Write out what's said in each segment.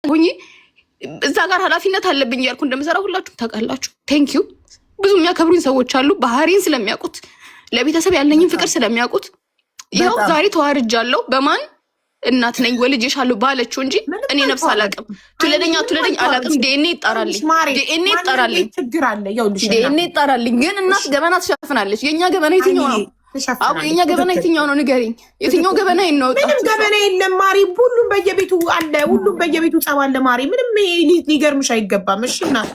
ሆኜ እዛ ጋር ኃላፊነት አለብኝ ያልኩ እንደምሰራ ሁላችሁም ታውቃላችሁ። ቴንክ ዩ። ብዙ የሚያከብሩኝ ሰዎች አሉ፣ ባህሪን ስለሚያውቁት፣ ለቤተሰብ ያለኝን ፍቅር ስለሚያውቁት። ይኸው ዛሬ ተዋርጃለሁ። በማን እናት ነኝ ወልጄሻለሁ ባለችው እንጂ እኔ ነፍስ አላውቅም። ትውለደኛ አላውቅም። ዲኤንኤ ይጣራልኝ፣ ዲኤንኤ ይጣራልኝ፣ ዲኤንኤ ይጣራልኝ። ግን እናት ገበና ትሸፍናለች። የእኛ ገበና የትኛው ነው? አቡ የኛ ገበና የትኛው ነው? ንገሪኝ። የትኛው ገበና ይናወጣ? ምንም ገበና የለም ማሪ። ሁሉም በየቤቱ አለ፣ ሁሉም በየቤቱ ጸብ አለ ማሪ። ምንም ሊገርምሽ አይገባም። እሺ እናቴ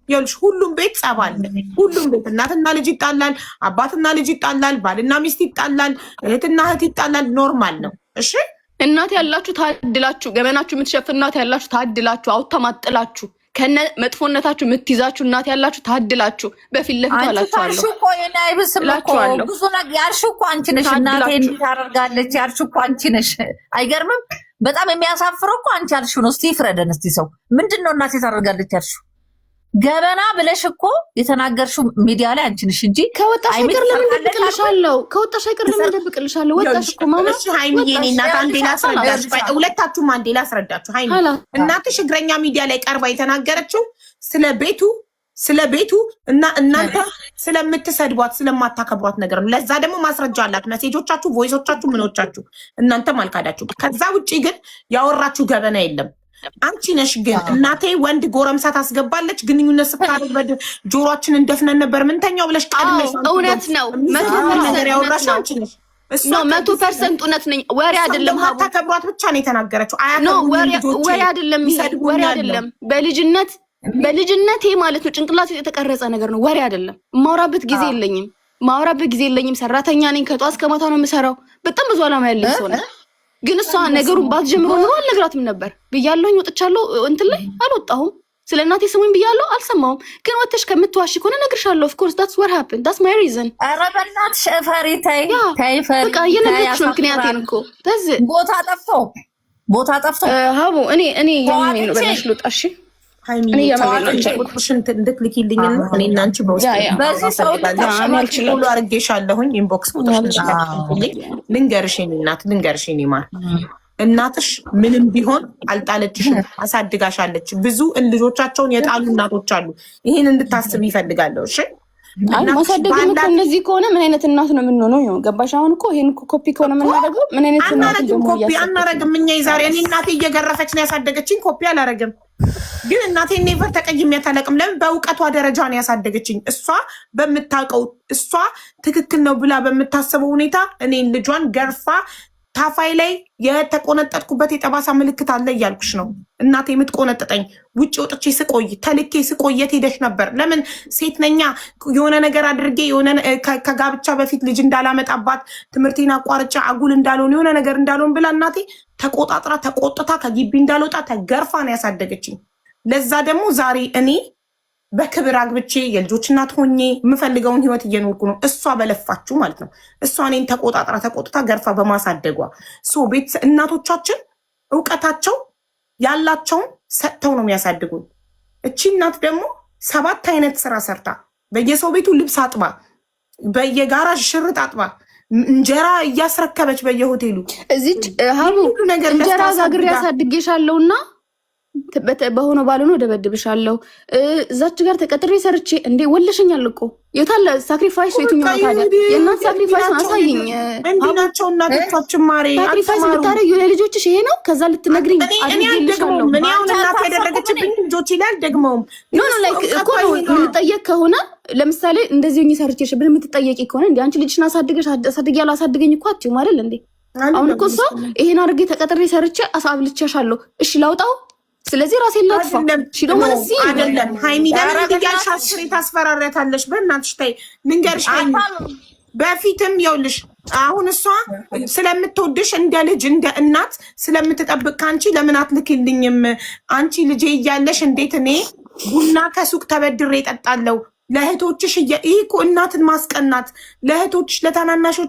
ይኸውልሽ፣ ሁሉም ቤት ጸብ አለ። ሁሉም ቤት እናትና ልጅ ይጣላል፣ አባትና ልጅ ይጣላል፣ ባልና ሚስት ይጣላል፣ እህትና እህት ይጣላል። ኖርማል ነው። እሺ እናት ያላችሁ ታድላችሁ፣ ገበናችሁ የምትሸፍን እናት ያላችሁ ታድላችሁ፣ አውተማጥላችሁ ከነ መጥፎነታችሁ የምትይዛችሁ እናት ያላችሁ ታድላችሁ። በፊት ለፊት አላችኋለሁ እኮ የኔ አይብስም እኮ ብዙ ነገር ያልሽው እኮ አንቺ ነሽ። እናቴ እንዲህ ታደርጋለች ያልሽው እኮ አንቺ ነሽ። አይገርምም? በጣም የሚያሳፍረው እኮ አንቺ ያልሽው ነው። እስቲ ፍረደን እስቲ። ሰው ምንድን ነው እናቴ ታደርጋለች ያልሽው? ገበና ብለሽ እኮ የተናገርሽው ሚዲያ ላይ አንቺ ነሽ እንጂ ከወጣሽ አይቀር ለምን ደብቅልሻለሁ? ከወጣሽ አይቀር ለምን ደብቅልሻለሁ? ወጣሽ እኮ ማማ። እሺ ሃይሚዬ፣ እኔ እናት አንዴ ላስረዳችሁ፣ ሁለታችሁም አንዴ ላስረዳችሁ። ሃይሚ እናትሽ እግረኛ ሚዲያ ላይ ቀርባ የተናገረችው ስለ ቤቱ እና እናንተ ስለምትሰድቧት ስለማታከብሯት ነገር ነው። ለዛ ደግሞ ማስረጃ አላት። ሜሴጆቻችሁ፣ ቮይሶቻችሁ፣ ምኖቻችሁ እናንተም አልካዳችሁ። ከዛ ውጪ ግን ያወራችሁ ገበና የለም። አንቺ ነሽ ግን እናቴ ወንድ ጎረምሳ ታስገባለች ግንኙነት ስታደርግ ጆሮአችንን ደፍነን ነበር ምንተኛው ብለሽ ቀድመሽ እውነት ነው። ነገር ያወራሽ አንቺ ነሽ። ነው 100% እውነት ነኝ። ወሬ አይደለም። ታከብሯት ብቻ ነው የተናገረችው። ወሬ አይደለም፣ ወሬ አይደለም። በልጅነቴ ማለት ነው ጭንቅላት የተቀረጸ ነገር ነው። ወሬ አይደለም። ማውራበት ጊዜ የለኝም። ሰራተኛ ነኝ። ከጧት እስከ ማታ ነው የምሰራው። በጣም ብዙ አላማ ያለኝ ሰው ነኝ። ግን እሷ ነገሩን ባትጀምሮ ኑሮ አልነግራትም ነበር ብያለሁኝ። ወጥቻለሁ፣ እንትን ላይ አልወጣሁም። ስለ እናቴ ስሙኝ ብያለሁ፣ አልሰማሁም። ግን ወጥተሽ ከምትዋሺ ከሆነ እነግርሻለሁ። ኦፍ ኮርስ ዳትስ ዋት ሃፕን ዳትስ ማይ ሪዝን። ኧረ በእናትሽ ፈሪ ተይ ፈሪ። በቃ እየነገርኩሽ ነው ምክንያቴን እኮ። ቦታ ጠፍቶ ሀቡ እኔ የምን ነው በላሽ ልውጣ። እሺ ሃይሚ ቁጥርሽን እንድትልኪልኝ እኔ እና አንቺ በውስጥ ሁሉ አድርጌሻለሁኝ። ኢንቦክስ ቁጥርሽን ልንገርሽ እናት ልንገርሽ ማር እናትሽ ምንም ቢሆን አልጣለችሽም፣ አሳድጋሻለች። ብዙ ልጆቻቸውን የጣሉ እናቶች አሉ። ይህን እንድታስብ ይፈልጋለሁ። እሺ ማሳደግ እኮ እነዚህ ከሆነ ምን አይነት እናት ነው የምንሆነው? ይኸው ገባሽ? አሁን እኮ ይሄን ኮፒ ከሆነ የምናደርገው ምን አይነት እናት ነው? ኮፒ አናረግም እኛ። ዛሬ እኔ እናቴ እየገረፈች ነው ያሳደገችኝ። ኮፒ አላረግም። ግን እናቴ ኔቨር ተቀይሜያት አላውቅም። ለምን? በእውቀቷ ደረጃ ነው ያሳደገችኝ። እሷ በምታውቀው እሷ ትክክል ነው ብላ በምታስበው ሁኔታ እኔን ልጇን ገርፋ ታፋይ ላይ የተቆነጠጥኩበት የጠባሳ ምልክት አለ እያልኩሽ ነው። እናቴ የምትቆነጥጠኝ ውጭ ወጥቼ ስቆይ ተልኬ ስቆይ የት ሄደሽ ነበር? ለምን ሴት ነኛ የሆነ ነገር አድርጌ የሆነ ከጋብቻ በፊት ልጅ እንዳላመጣባት ትምህርቴን አቋርጫ አጉል እንዳልሆን የሆነ ነገር እንዳልሆን ብላ እናቴ ተቆጣጥራ ተቆጥታ ከግቢ እንዳልወጣ ተገርፋ ነው ያሳደገችኝ። ለዛ ደግሞ ዛሬ እኔ በክብር አግብቼ የልጆች እናት ሆኜ የምፈልገውን ህይወት እየኖርኩ ነው። እሷ በለፋችሁ ማለት ነው። እሷ እኔን ተቆጣጥራ ተቆጥታ ገርፋ በማሳደጓ ቤት እናቶቻችን እውቀታቸው ያላቸውን ሰጥተው ነው የሚያሳድጉን። እቺ እናት ደግሞ 7 አይነት ስራ ሰርታ በየሰው ቤቱ ልብስ አጥባ፣ በየጋራዥ ሽርጥ አጥባ፣ እንጀራ እያስረከበች በየሆቴሉ እዚች ሀቡ ነገር እንጀራ ጋግሬ ያሳድጌሻለሁና በሆነ ባልሆነ ደበድብሻለሁ። እዛች ጋር ተቀጥሬ ሰርቼ እንዴ ወለሽኛል እኮ የታለ ሳክሪፋይስ? የትኛው ታዲያ የእናት ሳክሪፋይስ አሳይኝ። እንዲናቸው እናቶቻችን ማሬ ሳክሪፋይስ ብታረጊ ለልጆችሽ ይሄ ነው። ከዛ ልትነግሪኝ እኔ አልደግመውም። እኔ አሁን እናት ያደረገችብኝ ልጆች ይላል ደግመውም ኖ ላይክ እኮ የምንጠየቅ ከሆነ ለምሳሌ እንደዚህ ሆኜ ሰርቼሽ ብን የምትጠየቂ ከሆነ እንዴ አንቺ ልጅሽን አሳድገሽ ያላሳድገኝ እኮ አትይም አይደል እንዴ? አሁን እኮ እሷ ይሄን አድርጌ ተቀጥሬ ሰርቼ አሳብልቼሻለሁ። እሺ ላውጣው? ስለዚህ ራሴ ላጥፋ አይደለም። ሃይሚ ለምን እንዲያልሽ አስሬ ታስፈራሪያታለሽ? በእናትሽ ተይ። ልንገርሽ ሃይሚ በፊትም ይኸውልሽ አሁን እሷ ስለምትወድሽ እንደ ልጅ እንደ እናት ስለምትጠብቅ ከአንቺ ለምን አትልክልኝም? አንቺ ልጄ እያለሽ እንዴት እኔ ቡና ከሱቅ ተበድሬ እጠጣለሁ ለእህቶችሽ? ይህ እኮ እናትን ማስቀናት ለእህቶችሽ ለታናናሾች